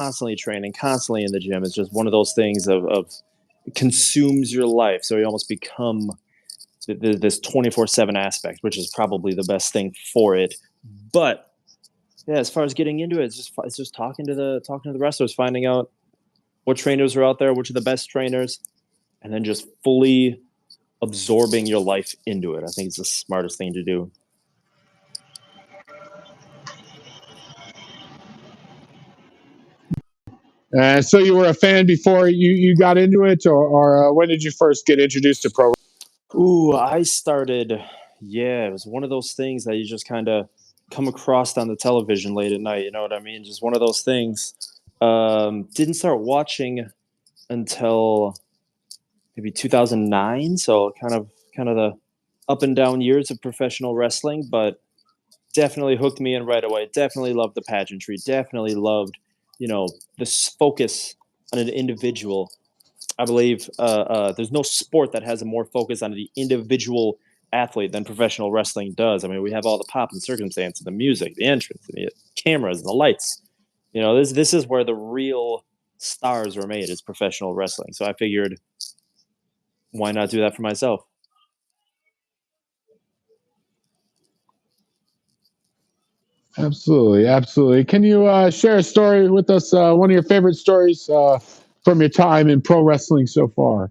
constantly training, constantly in the gym. It's just one of those things of consumes your life. So you almost become this 24/7 aspect, which is probably the best thing for it. But yeah, as far as getting into it, it's just talking to the wrestlers, finding out what trainers are out there, which are the best trainers, and then just fully absorbing your life into it. I think it's the smartest thing to do. So you were a fan before you got into it, or when did you first get introduced to pro? Ooh, I started. Yeah, it was one of those things that you just kind of come across on the television late at night. You know what I mean? Just one of those things. Didn't start watching until maybe 2009. So kind of the up and down years of professional wrestling, but definitely hooked me in right away. Definitely loved the pageantry. Definitely loved, this focus on an individual. I believe there's no sport that has a more focus on the individual athlete than professional wrestling does. I mean, we have all the pop and circumstance, the music, the entrance, the cameras, and the lights. This is where the real stars were made, is professional wrestling. So I figured, why not do that for myself? Absolutely, absolutely. Can you share a story with us? One of your favorite stories from your time in pro wrestling so far?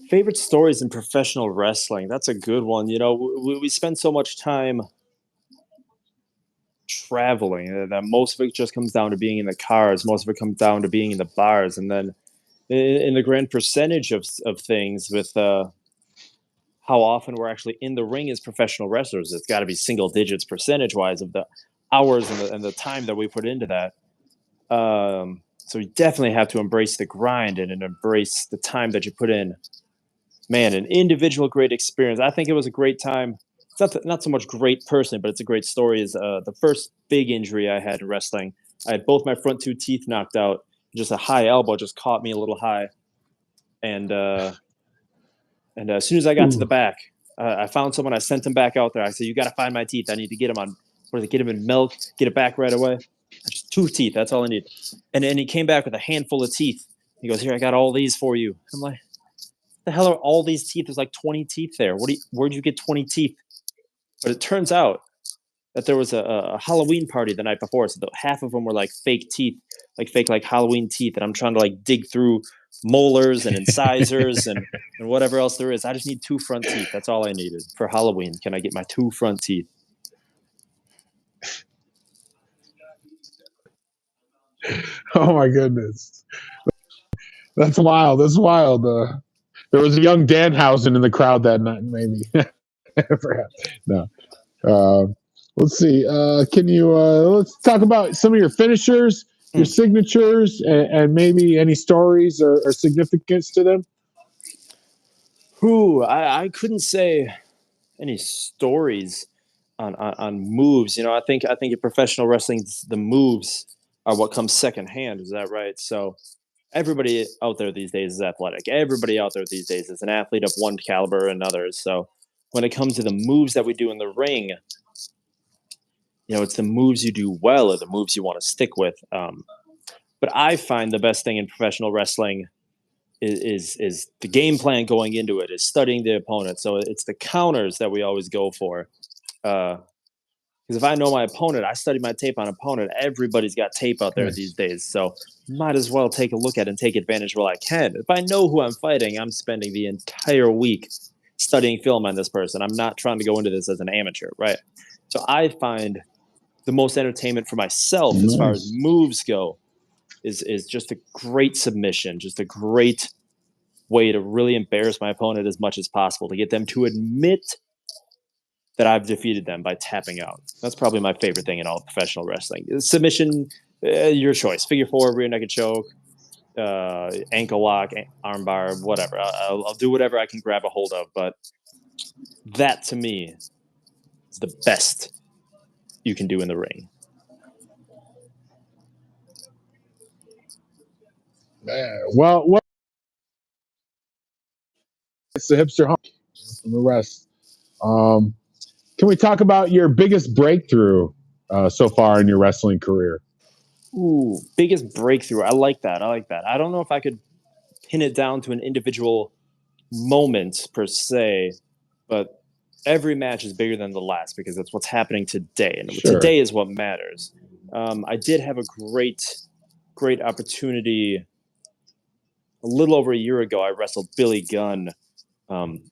Favorite stories in professional wrestling. That's a good one. We spend so much time traveling that most of it just comes down to being in the cars. Most of it comes down to being in the bars. And then in the grand percentage of things with how often we're actually in the ring as professional wrestlers, it's got to be single digits percentage wise of the hours and the time that we put into that. So you definitely have to embrace the grind and embrace the time that you put in. Man, an individual great experience. I think it was a great time. It's not so much great person, but it's a great story. Is the first big injury I had in wrestling. I had both my front two teeth knocked out. Just a high elbow just caught me a little high, and as soon as I got to the back, I found someone. I sent him back out there. I said, "You got to find my teeth. I need to get them on. What is it? Get them in milk. Get it back right away. Just two teeth. That's all I need." And he came back with a handful of teeth. He goes, "Here, I got all these for you." I'm like, the hell are all these teeth? There's like 20 teeth there. Where'd you get 20 teeth? But it turns out that there was a Halloween party the night before. So half of them were like fake teeth, like fake like Halloween teeth. And I'm trying to like dig through molars and incisors and whatever else there is. I just need two front teeth. That's all I needed for Halloween. Can I get my two front teeth? Oh my goodness, that's wild. That's wild. There was a young Danhausen in the crowd that night, maybe. No. Uh, let's see. Can you let's talk about some of your finishers, your signatures, and maybe any stories or significance to them? I couldn't say any stories on moves. I think in professional wrestling, the moves are what comes second hand. Is that right? So everybody out there these days is athletic. Everybody out there these days is an athlete of one caliber and others. So when it comes to the moves that we do in the ring, it's the moves you do well or the moves you want to stick with. But I find the best thing in professional wrestling is the game plan going into it, is studying the opponent. So it's the counters that we always go for. Because if I know my opponent, I study my tape on opponent. Everybody's got tape out there these days. So might as well take a look at it and take advantage while I can. If I know who I'm fighting, I'm spending the entire week studying film on this person. I'm not trying to go into this as an amateur, right? So I find the most entertainment for myself as far as moves go is just a great submission, just a great way to really embarrass my opponent as much as possible, to get them to admit that I've defeated them by tapping out. That's probably my favorite thing in all professional wrestling. Submission, your choice. Figure four, rear naked choke, ankle lock, armbar, whatever. I'll do whatever I can grab a hold of. But that, to me, is the best you can do in the ring. Well, it's the Hipster Hunk from the rest. Can we talk about your biggest breakthrough so far in your wrestling career? Ooh, biggest breakthrough. I like that. I like that. I don't know if I could pin it down to an individual moment per se, but every match is bigger than the last because that's what's happening today, and Sure. today is what matters. I did have a great opportunity a little over a year ago. I wrestled Billy Gunn, um,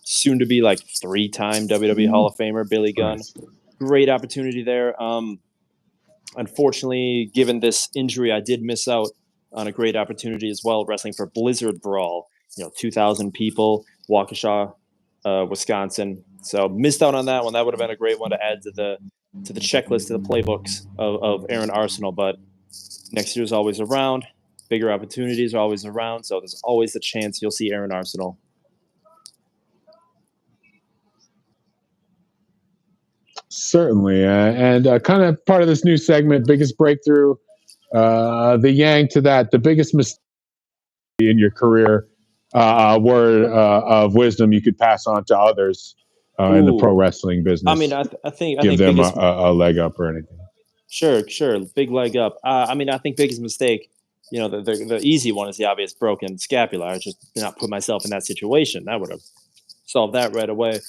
soon to be like 3-time WWE Hall of Famer Billy Gunn. Nice. Great opportunity there. Unfortunately, given this injury, I did miss out on a great opportunity as well, wrestling for Blizzard Brawl. 2,000 people, Waukesha, Wisconsin. So missed out on that one. That would have been a great one to add to the checklist, to the playbooks of Aaron Arsenal. But next year's always around. Bigger opportunities are always around. So there's always the chance you'll see Aaron Arsenal. Certainly, and kind of part of this new segment, biggest breakthrough, the yang to that, the biggest mistake in your career, word of wisdom you could pass on to others in the pro Ooh, wrestling I mean, business. I Give think them biggest. a leg up or anything. Sure, big leg up. I mean, I think biggest mistake. The easy one is the obvious broken scapula. I just did not put myself in that situation. That would have solved that right away.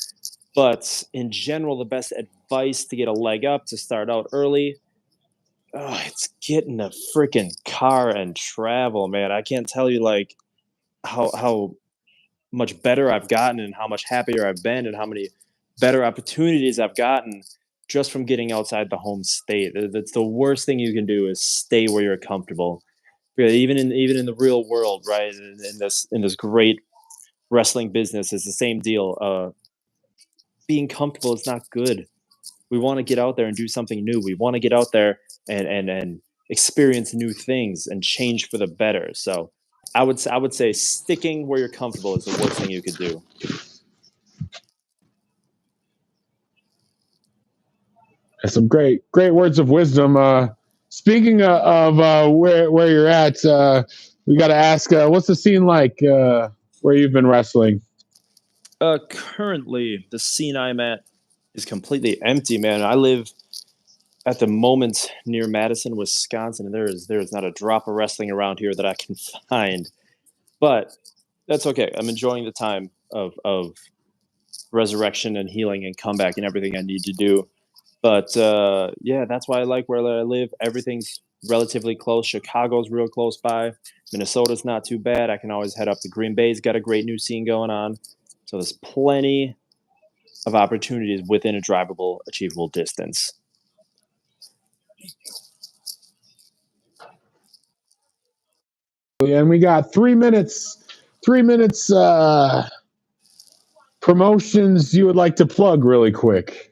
But in general, the best advice to get a leg up, to start out early, it's getting a freaking car and travel, man. I can't tell you like how much better I've gotten and how much happier I've been and how many better opportunities I've gotten just from getting outside the home state. That's the worst thing you can do, is stay where you're comfortable. Because even in the real world, right? In this great wrestling business, is the same deal. Being comfortable is not good. We want to get out there and do something new. We want to get out there and experience new things and change for the better. So I would say sticking where you're comfortable is the worst thing you could do. Some great words of wisdom. Speaking of where you're at, we got to ask, what's the scene like where you've been wrestling? Currently, the scene I'm at is completely empty, man. I live at the moment near Madison, Wisconsin, and there is not a drop of wrestling around here that I can find. But that's okay. I'm enjoying the time of resurrection and healing and comeback and everything I need to do. But yeah, that's why I like where I live. Everything's relatively close. Chicago's real close by. Minnesota's not too bad. I can always head up to Green Bay's got a great new scene going on. So there's plenty of opportunities within a drivable, achievable distance. And we got 3 minutes. 3 minutes. Promotions you would like to plug really quick?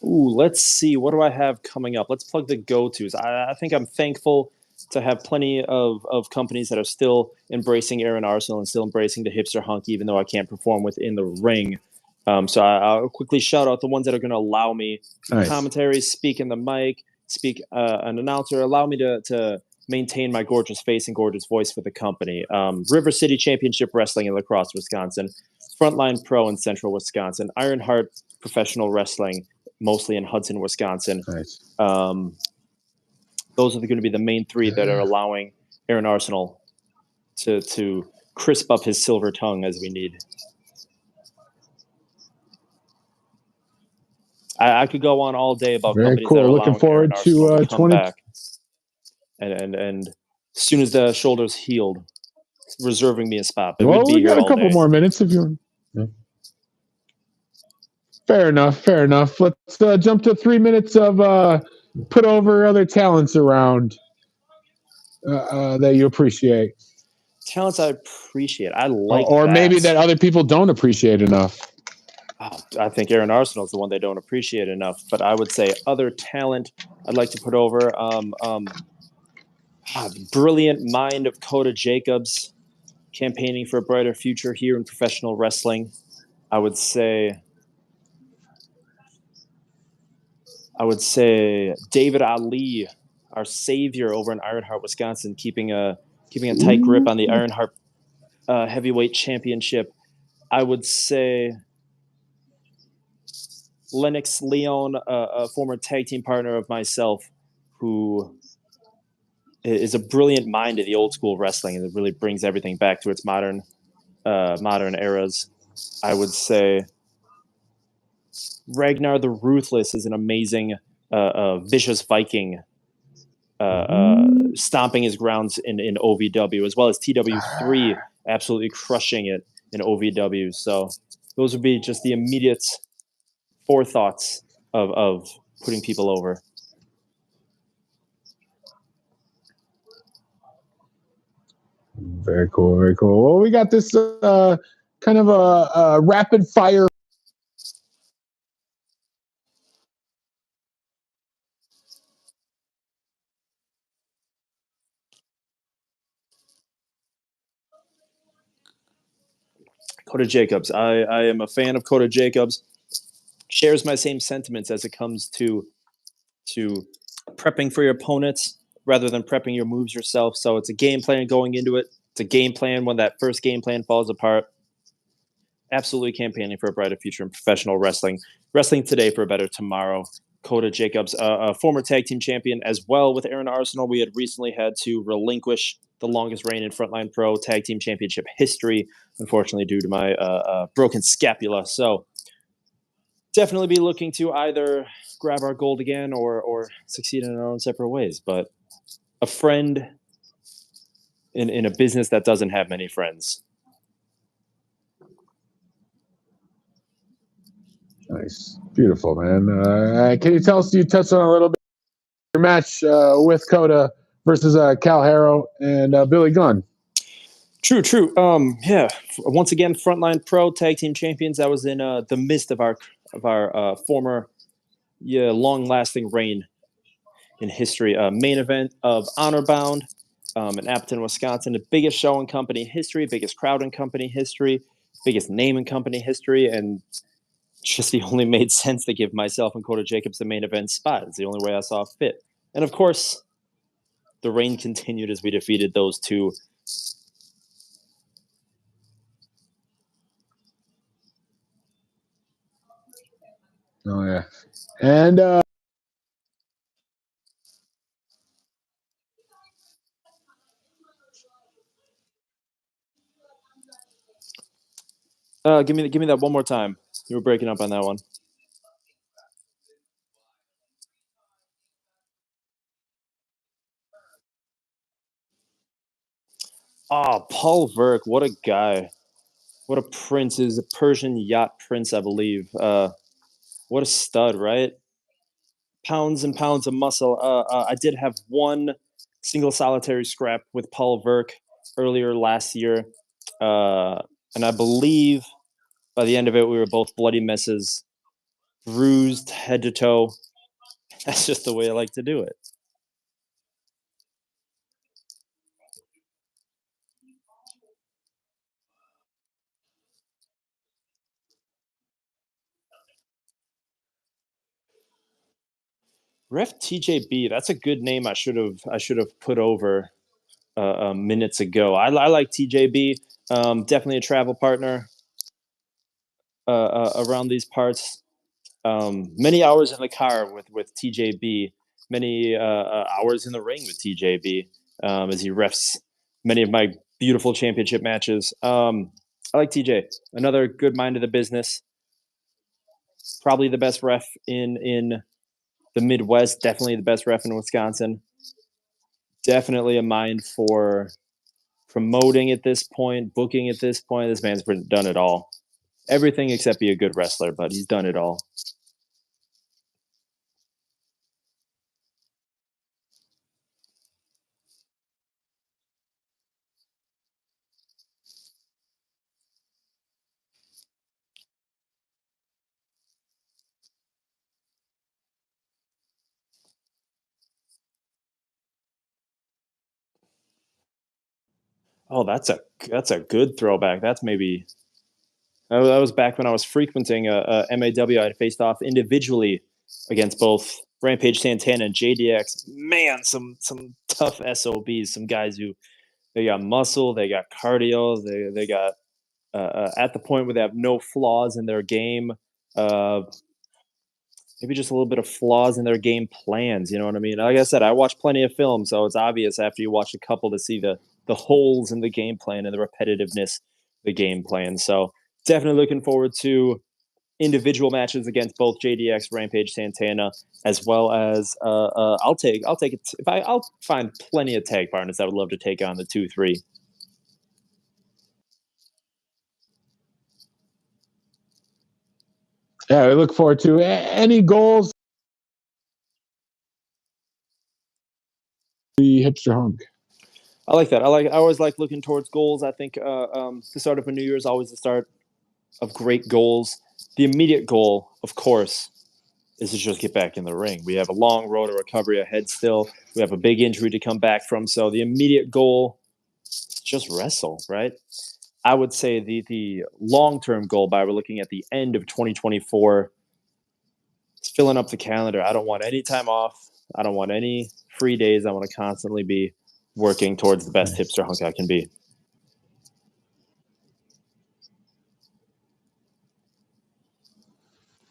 Ooh, let's see. What do I have coming up? Let's plug the go-tos. I think I'm thankful to have plenty of companies that are still embracing Aaron Arsenal and still embracing the Hipster Hunk, even though I can't perform within the ring. So I'll quickly shout out the ones that are going to allow me do Nice. commentary, speak in the mic, speak an announcer, allow me to maintain my gorgeous face and gorgeous voice for the company. River City Championship Wrestling in La Crosse, Wisconsin. Frontline Pro in Central Wisconsin. Ironheart Professional Wrestling, mostly in Hudson, Wisconsin. Nice. Those are going to be the main three that are allowing Aaron Arsenal to crisp up his silver tongue as we need. I could go on all day about Very companies that are cool. Looking allowing Aaron forward Arsenal to to come 20. back, and as soon as the shoulder's healed, reserving me a spot. But we'd Well, be we here got a all couple day. more minutes if you. Yeah. Fair enough. Fair enough. Let's jump to 3 minutes of put over other talents around that you appreciate, Talents I appreciate. I like or maybe that. that other people don't appreciate enough. I think Aaron Arsenal is the one they don't appreciate enough. But I would say other talent I'd like to put over. Brilliant mind of Coda Jacobs, campaigning for a brighter future here in professional wrestling. I would say David Ali, our savior over in Ironheart, Wisconsin, keeping a tight grip Ooh. on the Ironheart heavyweight championship. I would say Lennox Leon, a former tag team partner of myself, who is a brilliant mind of the old school wrestling, and it really brings everything back to its modern eras. I would say Ragnar the Ruthless is an amazing, vicious Viking, stomping his grounds in OVW, as well as TW3 absolutely crushing it in OVW. So those would be just the immediate forethoughts of putting people over. Very cool, very cool. Well, we got this kind of a rapid fire. Coda Jacobs. I am a fan of Coda Jacobs. Shares my same sentiments as it comes to prepping for your opponents rather than prepping your moves yourself. So it's a game plan going into it. It's a game plan when that first game plan falls apart. Absolutely campaigning for a brighter future in professional wrestling. Wrestling today for a better tomorrow. Coda Jacobs, a former tag team champion, as well with Aaron Arsenal. We had recently had to relinquish the longest reign in Frontline Pro Tag Team Championship history, unfortunately, due to my broken scapula. So definitely be looking to either grab our gold again or succeed in our own separate ways. But a friend in a business that doesn't have many friends. Nice, beautiful, man. Can you tell us? You touched on a little bit your match with Coda versus Cal Harrow and Billy Gunn. True. Yeah. Once again, Frontline Pro Tag Team Champions. That was in the midst of our former, long-lasting reign in history. Main event of Honor Bound in Appleton, Wisconsin. The biggest show in company history, biggest crowd in company history, biggest name in company history, and just the only made sense to give myself and Coda Jacobs the main event spot. It's the only way I saw fit. And of course, the reign continued as we defeated those two. Oh yeah, and Give me that one more time. You were breaking up on that one. Oh, Paul Verk, what a guy. What a prince. Is a Persian yacht prince, I believe. What a stud, right? Pounds and pounds of muscle. I did have one single solitary scrap with Paul Verk earlier last year. And I believe by the end of it, we were both bloody messes, bruised head to toe. That's just the way I like to do it. Ref TJB, that's a good name. I should have put over minutes ago. I like TJB. Definitely a travel partner around these parts. Many hours in the car with TJB. Many hours in the ring with TJB as he refs many of my beautiful championship matches. I like TJ. Another good mind of the business. Probably the best ref in the Midwest. Definitely the best ref in Wisconsin. Definitely a mind for promoting at this point, booking at this point. This man's done it all. Everything except be a good wrestler, but he's done it all. Oh, that's a good throwback. That's maybe that was back when I was frequenting MAW. I faced off individually against both Rampage Santana and JDX. Man, some tough SOBs. Some guys who they got muscle, they got cardio, they got at the point where they have no flaws in their game. Uh, maybe just a little bit of flaws in their game plans. You know what I mean? Like I said, I watch plenty of films, so it's obvious after you watch a couple to see the holes in the game plan and the repetitiveness of the game plan. So definitely looking forward to individual matches against both JDX, Rampage, Santana, as well as I'll take it if I'll find plenty of tag partners I would love to take on the 2-3. Yeah, we look forward to any goals. The hipster hunk. I like that. I always like looking towards goals. I think the start of a new year is always the start of great goals. The immediate goal, of course, is to just get back in the ring. We have a long road to recovery ahead still. We have a big injury to come back from. So the immediate goal is just wrestle, right? I would say the long term goal by we're looking at the end of 2024 is filling up the calendar. I don't want any time off. I don't want any free days. I want to constantly be working towards the best hipster hunk I can be.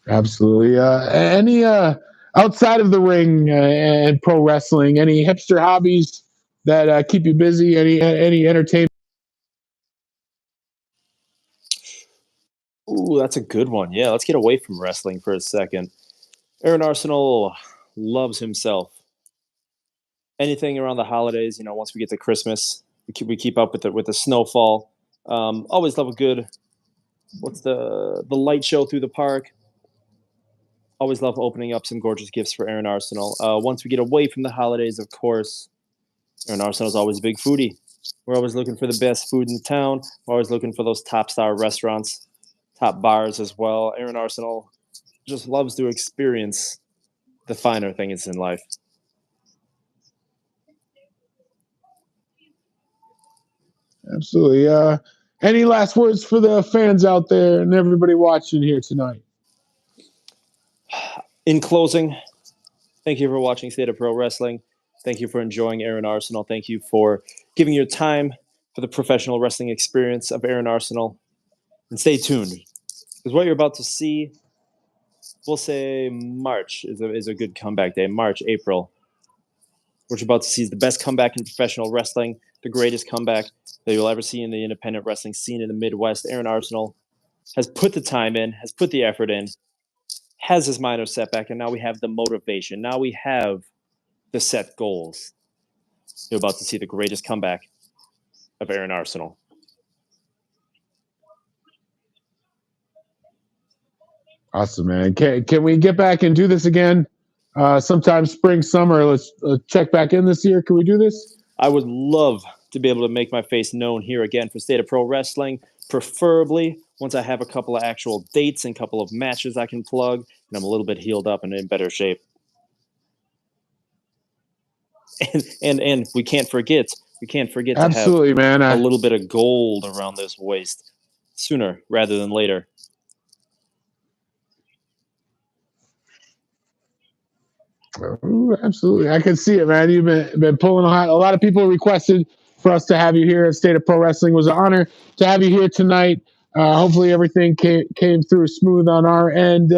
Absolutely. Any outside of the ring and pro wrestling, any hipster hobbies that keep you busy? Any entertainment? Ooh, that's a good one. Yeah, let's get away from wrestling for a second. Aaron Arsenal loves himself. Anything around the holidays, once we get to Christmas, we keep up with the snowfall. Always love a good what's the light show through the park. Always love opening up some gorgeous gifts for Aaron Arsenal. Once we get away from the holidays, of course, Aaron Arsenal is always a big foodie. We're always looking for the best food in town. We're always looking for those top star restaurants, top bars as well. Aaron Arsenal just loves to experience the finer things in life. Absolutely. Any last words for the fans out there and everybody watching here tonight? In closing, thank you for watching State of Pro Wrestling. Thank you for enjoying Aaron Arsenal. Thank you for giving your time for the professional wrestling experience of Aaron Arsenal. And stay tuned, because what you're about to see, we'll say March is a good comeback day. March, April. What you're about to see is the best comeback in professional wrestling, the greatest comeback that you'll ever see in the independent wrestling scene in the Midwest. Aaron Arsenal has put the time in, has put the effort in, has his minor setback, and now we have the motivation. Now we have the set goals. You're about to see the greatest comeback of Aaron Arsenal. Awesome, man. Can we get back and do this again? Sometime spring, summer. Let's check back in this year. Can we do this? I would love to be able to make my face known here again for State of Pro Wrestling, preferably once I have a couple of actual dates and a couple of matches I can plug, and I'm a little bit healed up and in better shape. And we can't forget Absolutely, to have man. a little bit of gold around this waist sooner rather than later. Ooh, absolutely. I can see it, man. You've been pulling a lot of people requested for us to have you here at State of Pro Wrestling. It was an honor to have you here tonight. Hopefully everything came through smooth on our end.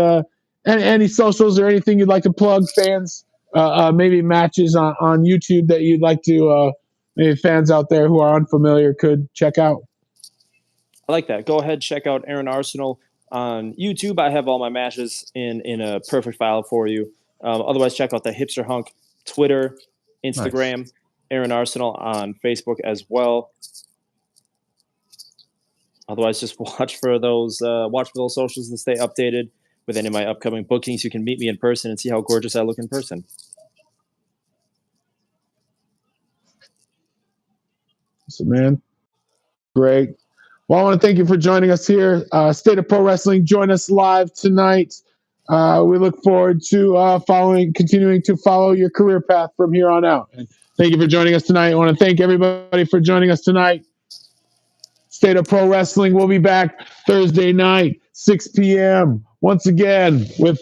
Any socials or anything you'd like to plug, fans? Maybe matches on YouTube that you'd like to maybe fans out there who are unfamiliar could check out. I like that. Go ahead, check out Aaron Arsenal on YouTube. I have all my matches in a perfect file for you. Otherwise, check out the Hipster Hunk Twitter, Instagram, nice. Aaron Arsenal on Facebook as well. Otherwise, just watch for those socials and stay updated with any of my upcoming bookings. You can meet me in person and see how gorgeous I look in person. So, man, great. Well, I want to thank you for joining us here. State of Pro Wrestling, join us live tonight. We look forward to continuing to follow your career path from here on out. And thank you for joining us tonight. I want to thank everybody for joining us tonight. State of Pro Wrestling will be back Thursday night, 6 p.m. once again with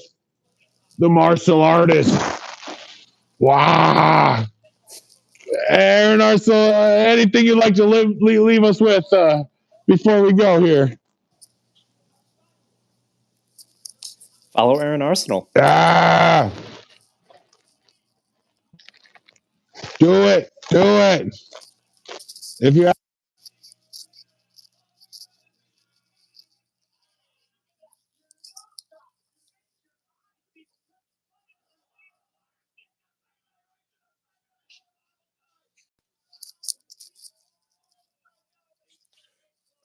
the martial artist. Wow. Aaron Arsenal, anything you'd like to leave us with before we go here? Follow Aaron Arsenal. Ah, do it, do it. If you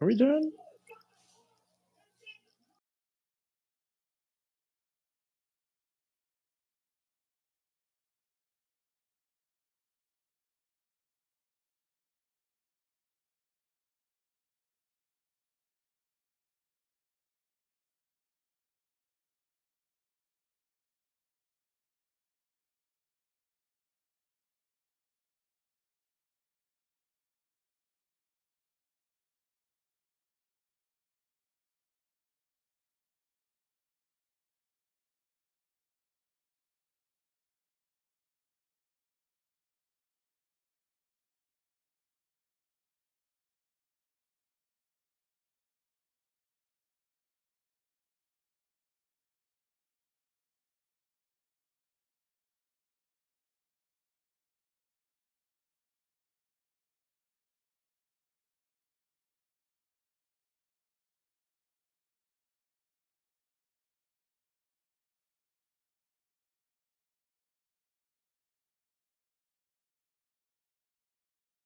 Are we done?